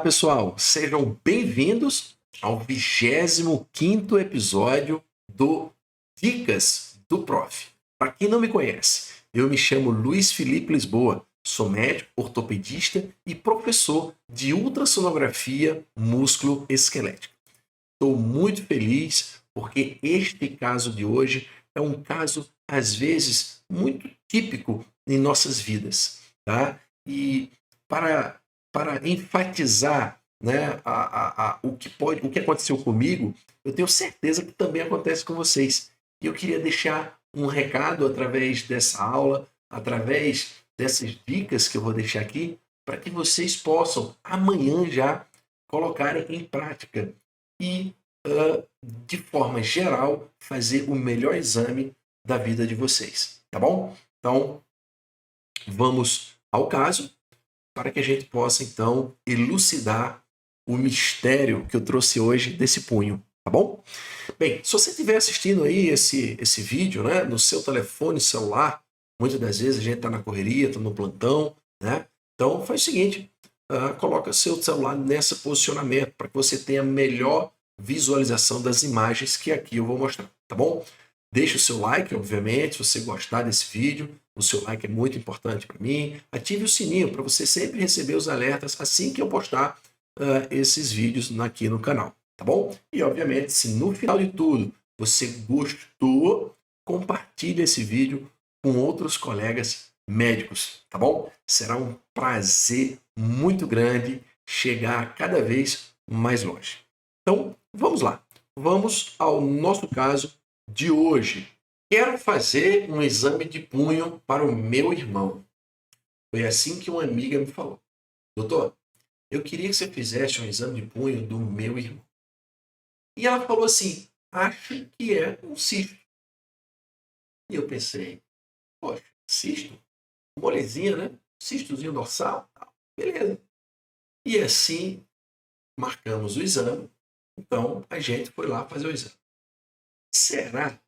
Pessoal, sejam bem-vindos ao 25º episódio do Dicas do Prof. Para quem não me conhece, eu me chamo Luiz Felipe Lisboa, sou médico, ortopedista e professor de ultrassonografia músculo-esquelética. Estou muito feliz porque este caso de hoje é um caso, às vezes, muito típico em nossas vidas, tá? E para enfatizar, né, o que aconteceu comigo, eu tenho certeza que também acontece com vocês. E eu queria deixar um recado através dessa aula, através dessas dicas que eu vou deixar aqui, para que vocês possam amanhã já colocarem em prática e, de forma geral, fazer o melhor exame da vida de vocês, tá bom? Então, vamos ao caso, para que a gente possa, então, elucidar o mistério que eu trouxe hoje desse punho, tá bom? Bem, se você estiver assistindo aí esse vídeo, né, no seu telefone celular, muitas das vezes a gente está na correria, está no plantão, né? Então, faz o seguinte, coloca seu celular nesse posicionamento para que você tenha melhor visualização das imagens que aqui eu vou mostrar, tá bom? Deixe o seu like, obviamente, se você gostar desse vídeo. O seu like é muito importante para mim. Ative o sininho para você sempre receber os alertas assim que eu postar esses vídeos aqui no canal, tá bom? E, obviamente, se no final de tudo você gostou, compartilhe esse vídeo com outros colegas médicos, tá bom? Será um prazer muito grande chegar cada vez mais longe. Então, vamos lá. Vamos ao nosso caso de hoje. Quero fazer um exame de punho para o meu irmão. Foi assim que uma amiga me falou. Doutor, eu queria que você fizesse um exame de punho do meu irmão. E ela falou assim, acho que é um cisto. E eu pensei, poxa, cisto? Molezinha, né? Cistozinho dorsal? Beleza. E assim, marcamos o exame. Então, a gente foi lá fazer o exame. Será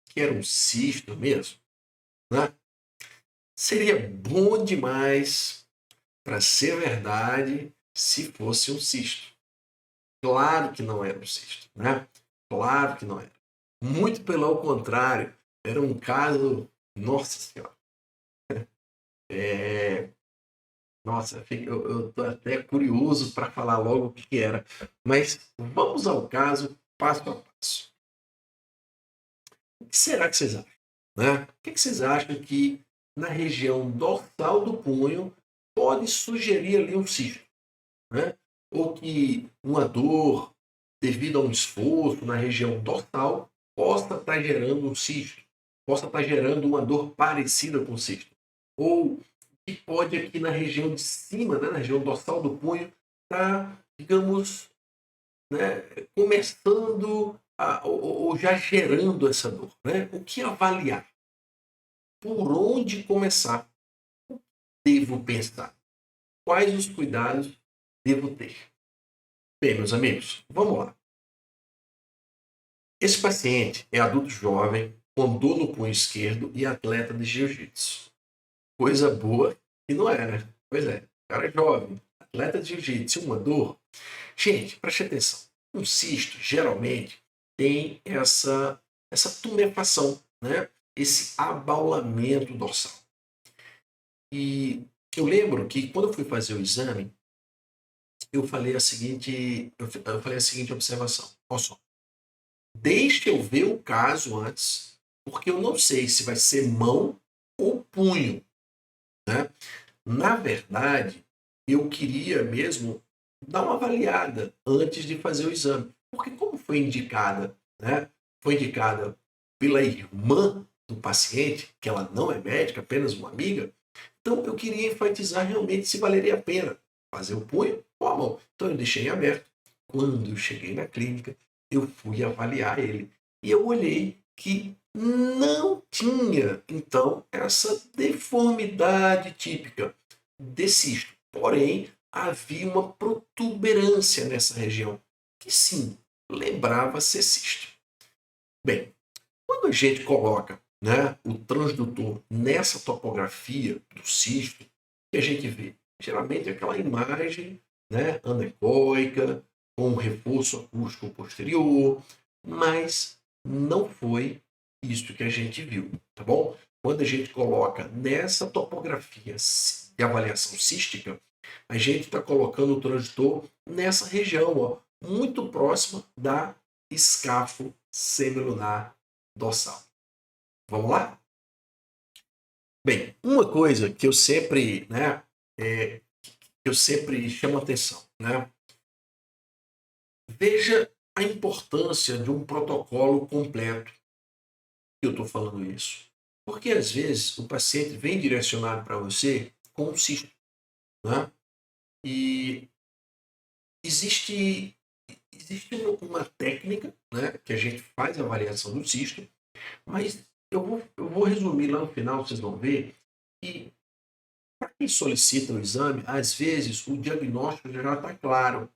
que era um cisto mesmo? Né? Seria bom demais para ser verdade se fosse um cisto. Claro que não era um cisto, né? Claro que não era. Muito pelo contrário, era um caso, nossa senhora. Nossa, eu tô até curioso para falar logo o que era. Mas vamos ao caso passo a passo. O que será que vocês acham? Né? O que vocês acham que na região dorsal do punho pode sugerir ali um cisto? Né? Ou que uma dor devido a um esforço na região dorsal possa estar gerando um cisto, possa estar gerando uma dor parecida com cisto. Ou que pode aqui na região de cima, né, na região dorsal do punho, estar, digamos, né, começando ou já gerando essa dor. Né? O que avaliar? Por onde começar? Devo pensar? Quais os cuidados devo ter? Bem, meus amigos, vamos lá. Esse paciente é adulto jovem, com dor no punho esquerdo e atleta de jiu-jitsu. Coisa boa que não é, né? Pois é, o cara é jovem, atleta de jiu-jitsu, uma dor. Gente, preste atenção. Um cisto, geralmente, tem essa tumefação, né? Esse abaulamento dorsal. E eu lembro que quando eu fui fazer o exame, eu falei eu falei a seguinte observação. Olha só. Deixa eu ver o caso antes, porque eu não sei se vai ser mão ou punho, né? Na verdade, eu queria mesmo dar uma avaliada antes de fazer o exame, porque como foi indicada, né? Foi indicada pela irmã do paciente, que ela não é médica, apenas uma amiga, então eu queria enfatizar realmente se valeria a pena fazer o punho ou a mão. Então eu deixei em aberto. Quando eu cheguei na clínica, eu fui avaliar ele. E eu olhei que não tinha, então, essa deformidade típica de cisto. Porém, havia uma protuberância nessa região, que sim, lembrava ser cisto. Bem, quando a gente coloca, né, o transdutor nessa topografia do cisto, que a gente vê geralmente aquela imagem né, anecoica, com um reforço acústico posterior, mas não foi isso que a gente viu, tá bom? Quando a gente coloca nessa topografia de avaliação cística, a gente está colocando o transdutor nessa região, ó, muito próxima da escafo semilunar dorsal. Vamos lá? Bem, uma coisa que eu sempre, né, eu sempre chamo atenção, né? Veja a importância de um protocolo completo. Eu estou falando isso porque às vezes o paciente vem direcionado para você com um cisto, né? E existe uma técnica, né, que a gente faz a avaliação do cisto, mas eu vou resumir lá no final, vocês vão ver que para quem solicita o exame, às vezes o diagnóstico já está claro.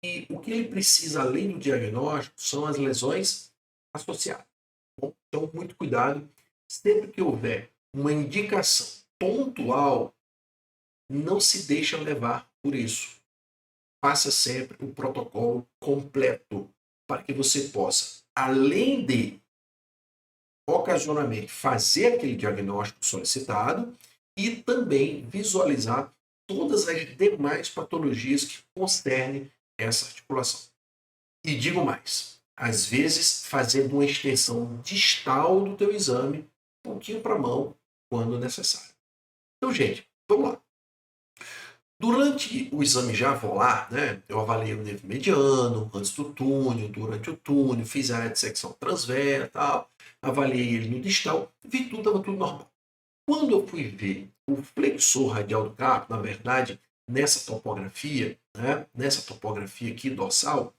E o que ele precisa, além do diagnóstico, são as lesões associadas. Bom, então, muito cuidado. Sempre que houver uma indicação pontual, não se deixa levar por isso. Faça sempre o protocolo completo para que você possa, além de ocasionalmente fazer aquele diagnóstico solicitado e também visualizar todas as demais patologias que concernem essa articulação. E digo mais, às vezes fazendo uma extensão distal do teu exame, um pouquinho para a mão, quando necessário. Então, gente, vamos lá. Durante o exame já volar, né, eu avaliei o nervo mediano, antes do túnel, durante o túnel, fiz a área de secção transversa, tal, avaliei ele no distal, vi tudo, estava tudo normal. Quando eu fui ver o flexor radial do carpo, na verdade, nessa topografia, né, nessa topografia aqui dorsal,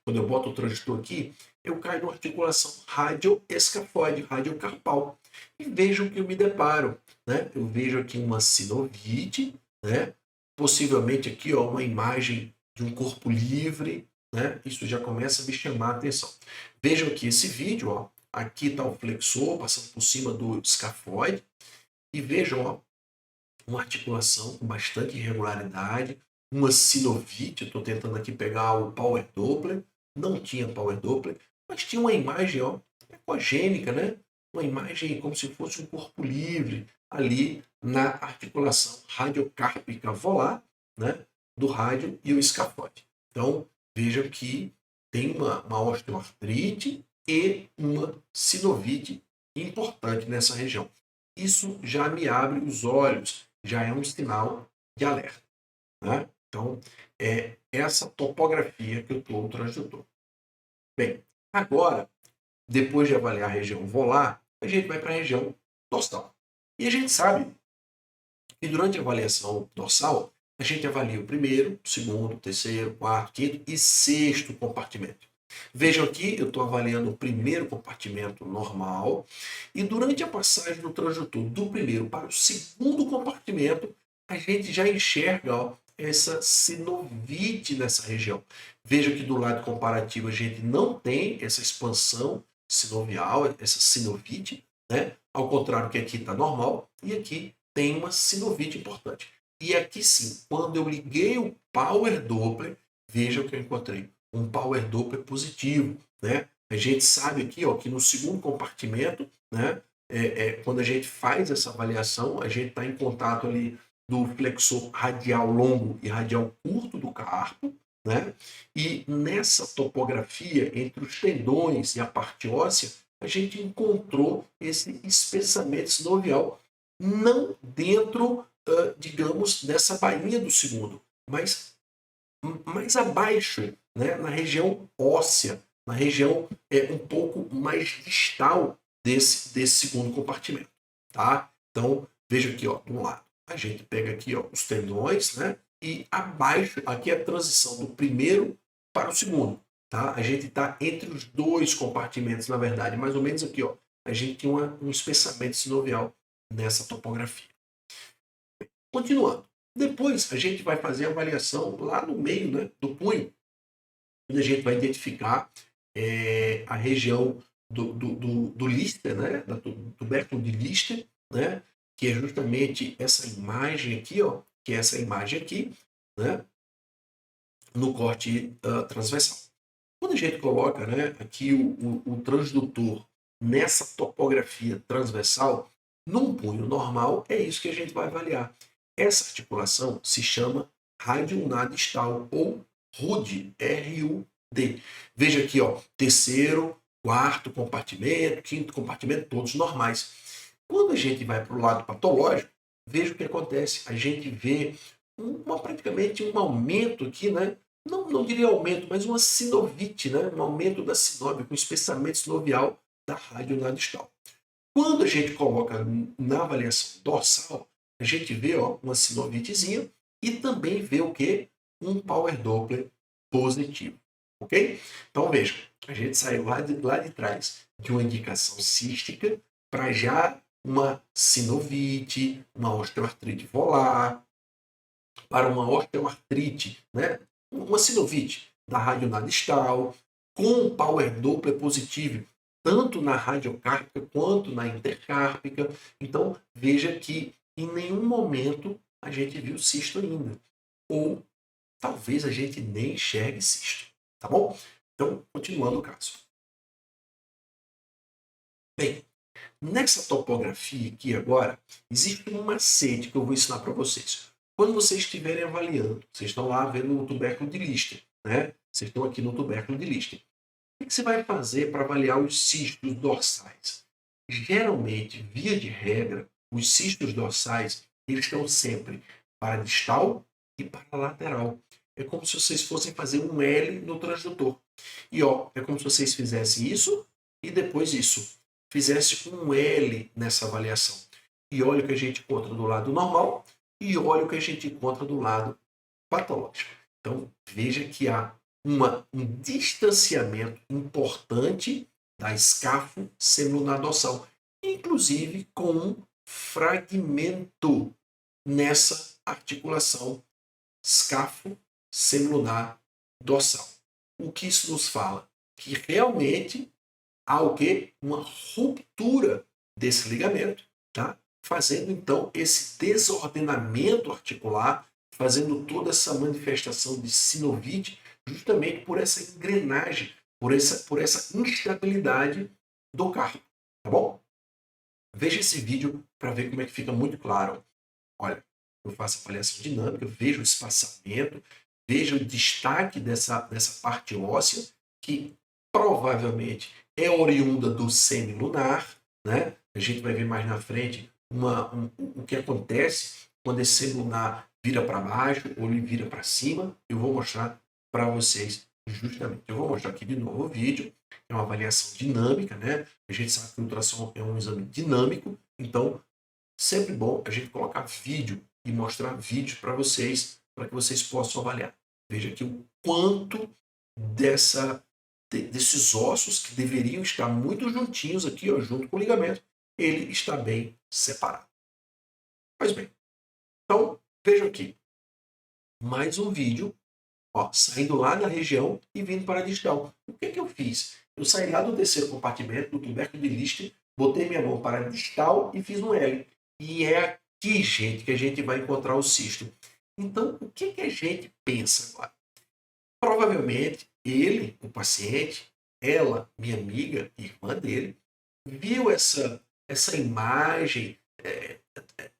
quando eu boto o transdutor aqui, eu caio numa articulação radioescafoide, radiocarpal. E vejo o que eu me deparo. Né? Eu vejo aqui uma sinovite, né? Possivelmente aqui ó, uma imagem de um corpo livre. Né? Isso já começa a me chamar a atenção. Vejam aqui esse vídeo. Ó. Aqui está o flexor passando por cima do escafoide. E vejam ó, uma articulação com bastante irregularidade, uma sinovite. Estou tentando aqui pegar o Power Doppler. Não tinha Power Doppler, mas tinha uma imagem ó, ecogênica, né? Uma imagem como se fosse um corpo livre ali na articulação radiocárpica volar, né? Do rádio e o escafoide. Então, vejam que tem uma osteoartrite e uma sinovite importante nessa região. Isso já me abre os olhos, já é um sinal de alerta. Né? Então, é essa topografia que eu estou no transdutor. Bem, agora, depois de avaliar a região volar, a gente vai para a região dorsal. E a gente sabe que durante a avaliação dorsal, a gente avalia o primeiro, segundo, terceiro, quarto, quinto e sexto compartimento. Vejam aqui, eu estou avaliando o primeiro compartimento normal e durante a passagem do transdutor do primeiro para o segundo compartimento, a gente já enxerga ó, essa sinovite nessa região. Veja que do lado comparativo a gente não tem essa expansão sinovial, essa sinovite, né? Ao contrário que aqui está normal e aqui tem uma sinovite importante. E aqui sim, quando eu liguei o Power Doppler, veja o que eu encontrei. Um Power Doppler positivo. Né? A gente sabe aqui ó, que no segundo compartimento, né, quando a gente faz essa avaliação, a gente está em contato ali do flexor radial longo e radial curto do carpo, né? E nessa topografia entre os tendões e a parte óssea, a gente encontrou esse espessamento sinovial, não dentro, digamos, dessa bainha do segundo, mas mais abaixo, né, na região óssea, na região um pouco mais distal desse segundo compartimento. Tá? Então, veja aqui, ó, de um lado, a gente pega aqui ó, os tendões, né, e abaixo, aqui é a transição do primeiro para o segundo. Tá? A gente está entre os dois compartimentos, na verdade, mais ou menos aqui. Ó, a gente tem um espessamento sinovial nessa topografia. Continuando. Depois a gente vai fazer a avaliação lá no meio, né, do punho, onde a gente vai identificar a região do Lister, né, do tubérculo de Lister, né, que é justamente essa imagem aqui, ó, que é essa imagem aqui, né, no corte transversal. Quando a gente coloca, né, aqui o transdutor nessa topografia transversal, num punho normal, é isso que a gente vai avaliar. Essa articulação se chama rádio ulnar distal, ou RUD, R-U-D. Veja aqui, ó, terceiro, quarto compartimento, quinto compartimento, todos normais. Quando a gente vai para o lado patológico, veja o que acontece. A gente vê praticamente um aumento aqui, né? Não diria aumento, mas uma sinovite, né? Um aumento da sinóvia, com espessamento sinovial da rádio distal. Quando a gente coloca na avaliação dorsal, a gente vê, ó, uma sinovitezinha e também vê o quê? Um power Doppler positivo. Ok? Então veja, a gente saiu lá de trás de uma indicação cística para já uma sinovite, uma osteoartrite volar, para uma osteoartrite, né? Uma sinovite da radionadistal, com power Doppler positivo, tanto na radiocárpica quanto na intercárpica. Então, veja que em nenhum momento a gente viu cisto ainda. Ou talvez a gente nem enxergue cisto. Tá bom? Então, continuando o caso. Bem, nessa topografia aqui agora, existe um macete que eu vou ensinar para vocês. Quando vocês estiverem avaliando, vocês estão lá vendo o tubérculo de Lister, né? Vocês estão aqui no tubérculo de Lister. O que você vai fazer para avaliar os cistos dorsais? Geralmente, via de regra, os cistos dorsais eles estão sempre para distal e para lateral. É como se vocês fossem fazer um L no transdutor. E ó, é como se vocês fizessem isso e depois isso. Fizesse um L nessa avaliação. E olha o que a gente encontra do lado normal e olha o que a gente encontra do lado patológico. Então, veja que há um distanciamento importante da escafo semilunar dorsal, inclusive com um fragmento nessa articulação escafo semilunar dorsal. O que isso nos fala? Que realmente há o quê? Uma ruptura desse ligamento, tá? Fazendo então esse desordenamento articular, fazendo toda essa manifestação de sinovite, justamente por essa engrenagem, por essa instabilidade do carpo, tá bom? Veja esse vídeo para ver como é que fica muito claro. Olha, eu faço avaliação dinâmica, vejo o espaçamento, vejo o destaque dessa parte óssea, que provavelmente é oriunda do semilunar, né? A gente vai ver mais na frente o que acontece quando esse semilunar vira para baixo ou ele vira para cima. Eu vou mostrar para vocês justamente. Eu vou mostrar aqui de novo o vídeo. É uma avaliação dinâmica, né? A gente sabe que o ultrassom é um exame dinâmico, então sempre bom a gente colocar vídeo e mostrar vídeos para que vocês possam avaliar. Veja aqui o quanto desses ossos que deveriam estar muito juntinhos aqui, ó, junto com o ligamento, ele está bem separado. Pois bem, então vejam aqui, mais um vídeo, ó, saindo lá da região e vindo para a distal. O que eu fiz? Eu saí lá do terceiro compartimento, do tubérculo de Lister, botei minha mão para a distal e fiz um L. E é aqui, gente, que a gente vai encontrar o cisto. Então, o que a gente pensa agora? Provavelmente, ele, o paciente, ela, minha amiga, irmã dele, viu essa imagem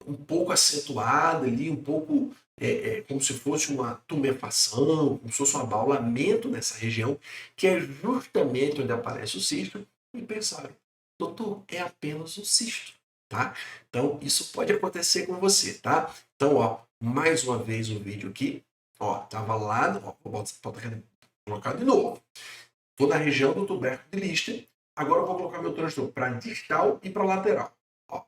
um pouco acentuada ali, um pouco como se fosse uma tumefação, como se fosse um abaulamento nessa região, que é justamente onde aparece o cisto, e pensaram, doutor, é apenas um cisto, tá? Então, isso pode acontecer com você, tá? Então, ó, mais uma vez o vídeo aqui, ó, tava lá, ó, vou colocar de novo. Estou na região do tubérculo de Lister, agora eu vou colocar meu transdutor para distal e para lateral. Ó,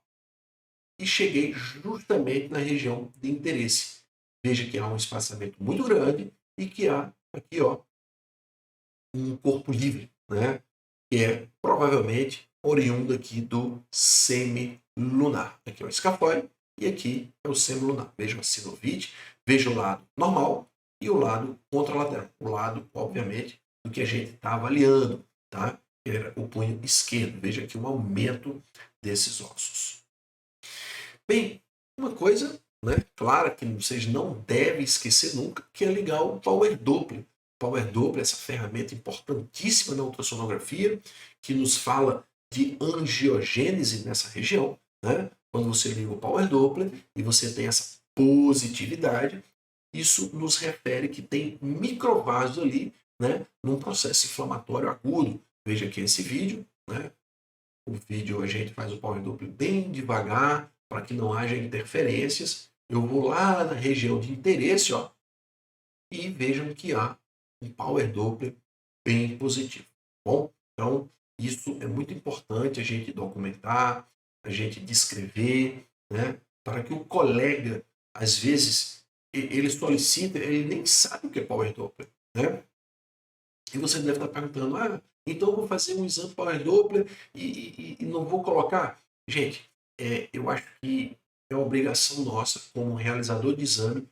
e cheguei justamente na região de interesse. Veja que há um espaçamento muito grande e que há aqui, ó, um corpo livre, né? Que é provavelmente oriundo aqui do semilunar. Aqui é o escafoide e aqui é o semilunar. Veja a sinovite, veja o lado normal e o lado contralateral. O lado, obviamente, do que a gente está avaliando, tá? Era o punho esquerdo. Veja aqui um aumento desses ossos. Bem, uma coisa né, clara que vocês não devem esquecer nunca, que é ligar o Power Doppler. Power Doppler é essa ferramenta importantíssima na ultrassonografia, que nos fala de angiogênese nessa região, né? Quando você liga o Power Doppler e você tem essa positividade, isso nos refere que tem microvasos ali, né, num processo inflamatório agudo. Veja aqui esse vídeo, né? O vídeo a gente faz o Power Doppler bem devagar, para que não haja interferências. Eu vou lá na região de interesse, ó, e vejam que há um Power Doppler bem positivo. Bom, então isso é muito importante a gente documentar, a gente descrever, né, para que o colega, às vezes, ele solicita, ele nem sabe o que é Power Doppler, né? E você deve estar perguntando, então eu vou fazer um exame Power Doppler e não vou colocar? Gente, eu acho que é obrigação nossa, como realizador de exame,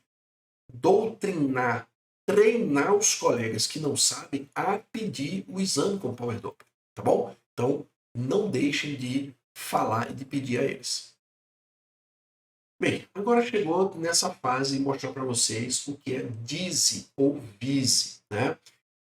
doutrinar, treinar os colegas que não sabem a pedir o exame com Power Doppler, tá bom? Então, não deixem de falar e de pedir a eles. Bem, agora chegou nessa fase de mostrar para vocês o que é DISE ou VISE, né?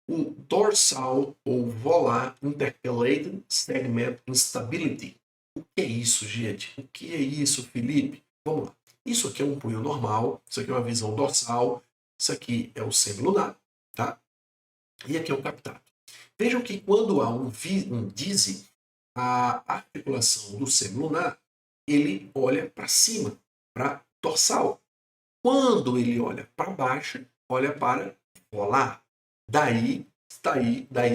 O dorsal ou volar intercalated segment instability. O que é isso, gente? O que é isso, Felipe? Vamos lá. Isso aqui é um punho normal, isso aqui é uma visão dorsal, isso aqui é o semilunar, tá? E aqui é o captato. Vejam que quando há um DISE, a articulação do semilunar, ele olha para cima, para dorsal. Quando ele olha para baixo, olha para volar. Daí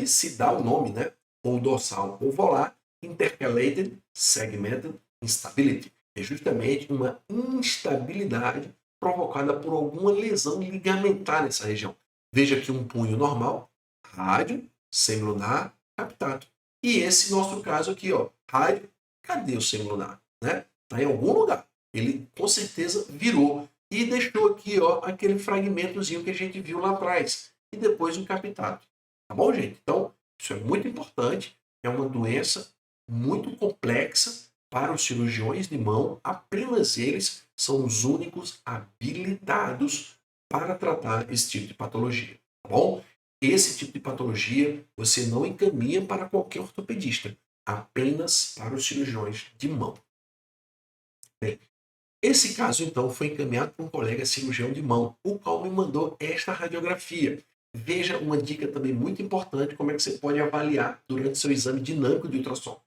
se dá o nome, né? Ou dorsal ou volar, intercalated segmented instability. É justamente uma instabilidade provocada por alguma lesão ligamentar nessa região. Veja aqui um punho normal, rádio, semilunar, captato. E esse nosso caso aqui, ó, rádio, cadê o semilunar? Né? Está em algum lugar. Ele com certeza virou e deixou aqui, ó, aquele fragmentozinho que a gente viu lá atrás. E depois o captato. Tá bom, gente? Então, isso é muito importante. É uma doença muito complexa para os cirurgiões de mão. Apenas eles são os únicos habilitados para tratar esse tipo de patologia. Tá bom? Esse tipo de patologia você não encaminha para qualquer ortopedista. Apenas para os cirurgiões de mão. Bem, esse caso, então, foi encaminhado por um colega cirurgião de mão, o qual me mandou esta radiografia. Veja uma dica também muito importante, como é que você pode avaliar durante seu exame dinâmico de ultrassom.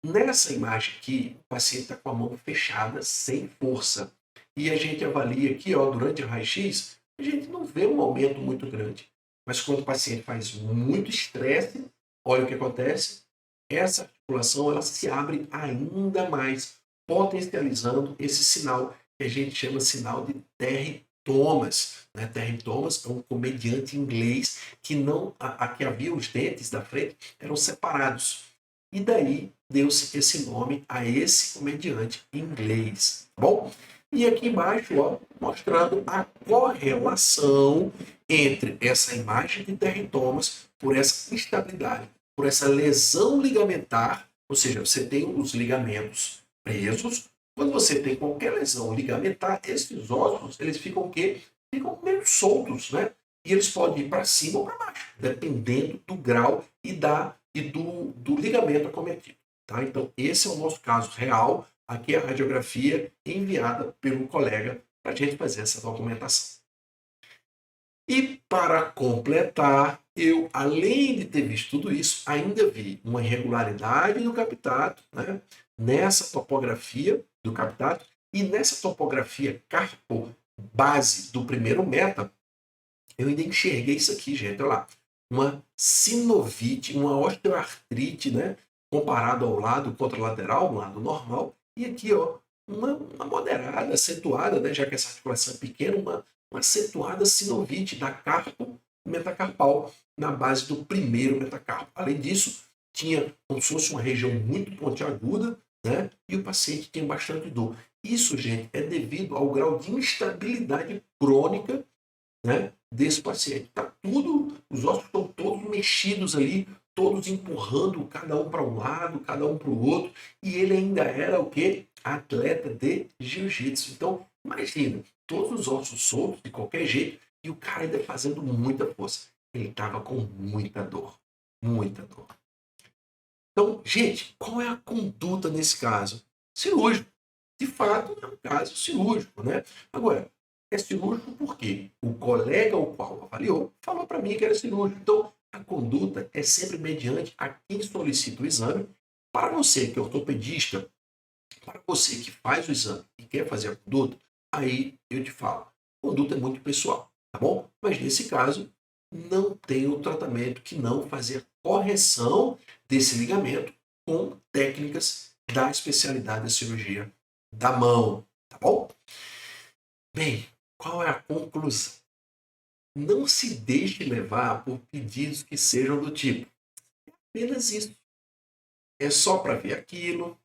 Nessa imagem aqui, o paciente está com a mão fechada, sem força. E a gente avalia aqui, ó, durante o raio-x, a gente não vê um aumento muito grande. Mas quando o paciente faz muito estresse, olha o que acontece. Essa articulação ela se abre ainda mais, potencializando esse sinal que a gente chama sinal de Terry Thomas. Né? Terry Thomas é um comediante inglês que não, aqui havia os dentes da frente eram separados. E daí deu-se esse nome a esse comediante inglês. Tá bom? E aqui embaixo, ó, mostrando a correlação entre essa imagem de Terry Thomas por essa instabilidade, por essa lesão ligamentar, ou seja, você tem os ligamentos presos. Quando você tem qualquer lesão ligamentar, esses ossos, eles ficam o quê? Ficam meio soltos, né? E eles podem ir para cima ou para baixo, dependendo do grau e do ligamento acometido. Tá? Então, esse é o nosso caso real. Aqui é a radiografia enviada pelo colega para a gente fazer essa documentação. E para completar, eu, além de ter visto tudo isso, ainda vi uma irregularidade do captato, né? Nessa topografia do captato e nessa topografia carpo base do primeiro meta, eu ainda enxerguei isso aqui, gente, olha lá. Uma sinovite, uma osteoartrite, né? Comparado ao lado contralateral, um lado normal. E aqui, ó, uma moderada, acentuada, né? Já que essa articulação é pequena, uma acentuada sinovite da carpo metacarpal na base do primeiro metacarpo. Além disso, tinha como se fosse uma região muito pontiaguda, né? E o paciente tem bastante dor. Isso, gente, é devido ao grau de instabilidade crônica, né, desse paciente. Tá tudo, os ossos estão todos mexidos ali, todos empurrando cada um para um lado, cada um para o outro, e ele ainda era o quê? Atleta de jiu-jitsu. Então, Imagina, todos os ossos soltos de qualquer jeito e o cara ainda fazendo muita força. Ele estava com muita dor, muita dor. Então, gente, qual é a conduta nesse caso? Cirúrgico. De fato, é um caso cirúrgico, né? Agora, é cirúrgico porque o colega ao qual avaliou falou para mim que era cirúrgico. Então, a conduta é sempre mediante a quem solicita o exame. Para você que é ortopedista, para você que faz o exame e quer fazer a conduta, aí eu te falo, a conduta é muito pessoal, tá bom? Mas nesse caso, não tem o tratamento que não fazer correção desse ligamento com técnicas da especialidade da cirurgia da mão, tá bom? Bem, qual é a conclusão? Não se deixe levar por pedidos que sejam do tipo, apenas isso, é só para ver aquilo,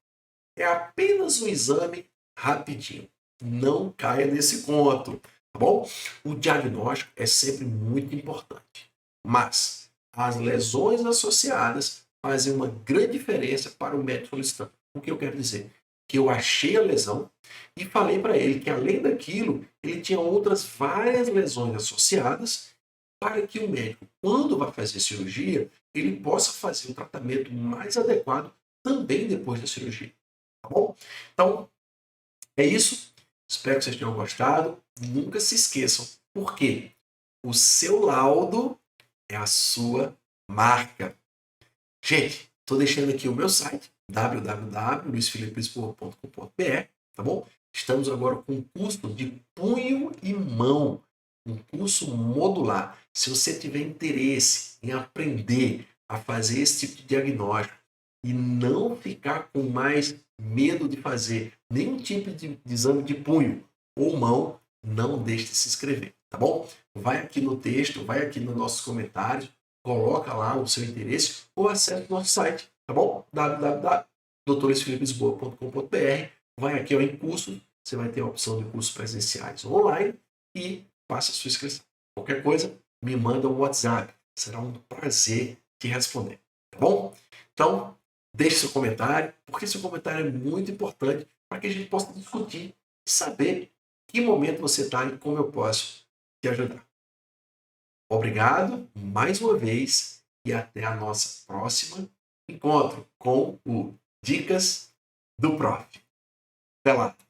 é apenas um exame rapidinho. Não caia nesse conto, tá bom? O diagnóstico é sempre muito importante, mas as lesões associadas fazem uma grande diferença para o médico solicitante. O que eu quero dizer? Que eu achei a lesão e falei para ele que, além daquilo, ele tinha outras várias lesões associadas para que o médico, quando vai fazer cirurgia, ele possa fazer um tratamento mais adequado também depois da cirurgia. Tá bom? Então, é isso. Espero que vocês tenham gostado. Nunca se esqueçam, porque o seu laudo é a sua marca. Gente, estou deixando aqui o meu site, www.luisfilipelisboa.com.br, tá bom? Estamos agora com um curso de punho e mão, um curso modular. Se você tiver interesse em aprender a fazer esse tipo de diagnóstico e não ficar com mais medo de fazer nenhum tipo de exame de punho ou mão, não deixe de se inscrever, tá bom? Vai aqui no texto, vai aqui nos nossos comentários, coloca lá o seu interesse ou acesse o nosso site, tá bom? www.doutoresfilipesboa.com.br. Vai aqui em curso, você vai ter a opção de cursos presenciais online e faça a sua inscrição. Qualquer coisa, me manda um WhatsApp. Será um prazer te responder, tá bom? Então, deixe seu comentário, porque seu comentário é muito importante para que a gente possa discutir e saber que momento você está e como eu posso te ajudar. Obrigado mais uma vez e até a nossa próxima encontro com o Dicas do Prof. Até lá!